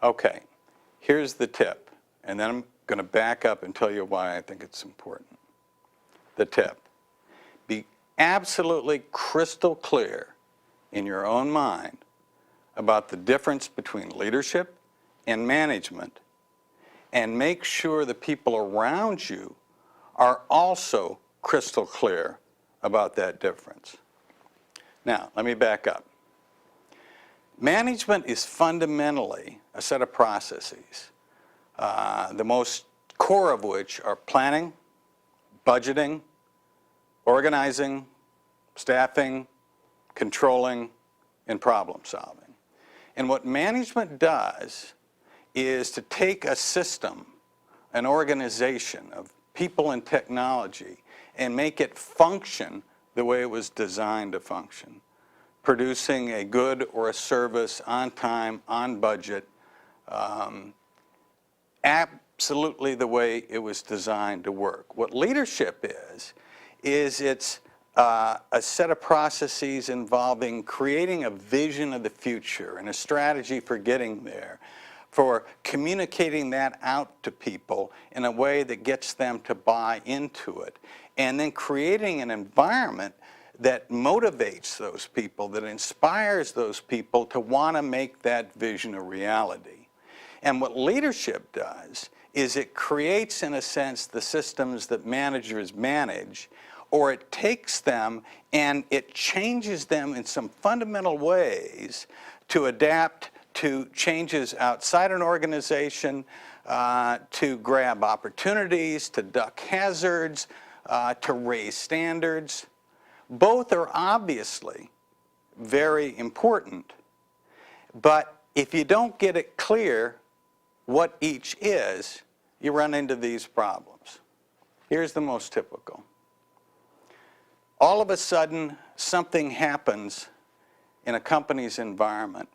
Okay, here's the tip, and then I'm going to back up and tell you why I think it's important. The tip: be absolutely crystal clear in your own mind about the difference between leadership and management, and make sure the people around you are also crystal clear about that difference. Now, let me back up. Management is fundamentally a set of processes, the most core of which are planning, budgeting, organizing, staffing, controlling, and problem solving. And what management does is to take a system, an organization of people and technology, and make it function the way it was designed to function, producing a good or a service on time, on budget, absolutely the way it was designed to work. What leadership is it's a set of processes involving creating a vision of the future and a strategy for getting there, for communicating that out to people in a way that gets them to buy into it, and then creating an environment that motivates those people, that inspires those people to want to make that vision a reality. And what leadership does is it creates, in a sense, the systems that managers manage, or it takes them and it changes them in some fundamental ways to adapt to changes outside an organization, to grab opportunities, to duck hazards, to raise standards. Both are obviously very important, but if you don't get it clear what each is, you run into these problems. Here's the most typical. All of a sudden, something happens in a company's environment.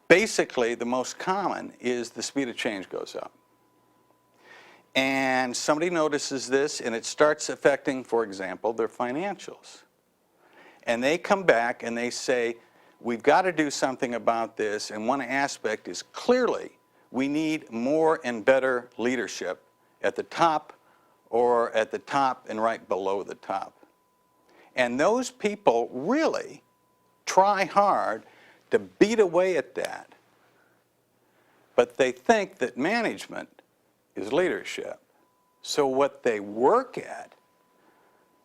Basically, the most common is the speed of change goes up. And somebody notices this, and it starts affecting, for example, their financials. And they come back and they say, we've got to do something about this, and one aspect is clearly we need more and better leadership at the top, or at the top and right below the top. And those people really try hard to beat away at that. But they think that management is leadership. So what they work at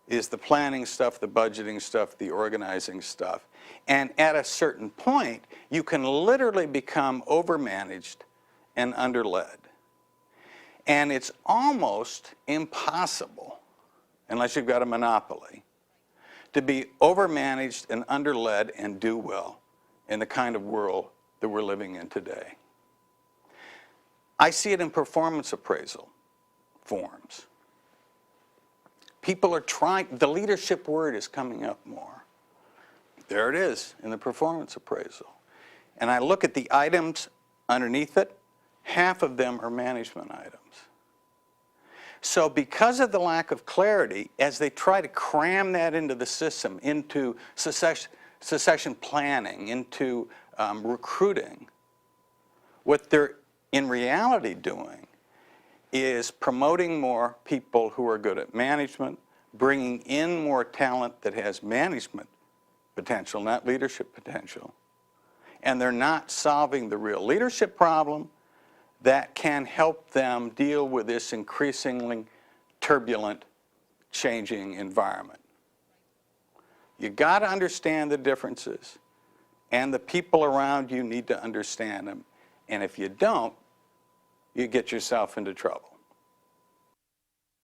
is the planning stuff, the budgeting stuff, the organizing stuff. And at a certain point, you can literally become overmanaged and underled. And it's almost impossible, unless you've got a monopoly, to be overmanaged and underled and do well in the kind of world that we're living in today. I see it in performance appraisal forms. People are trying, the leadership word is coming up more. There it is in the performance appraisal. And I look at the items underneath it, half of them are management items. So because of the lack of clarity, as they try to cram that into the system, into succession planning, into recruiting, what they're in reality doing is promoting more people who are good at management, bringing in more talent that has management potential, not leadership potential. And they're not solving the real leadership problem that can help them deal with this increasingly turbulent, changing environment. You got to understand the differences, and the people around you need to understand them. And if you don't, you get yourself into trouble.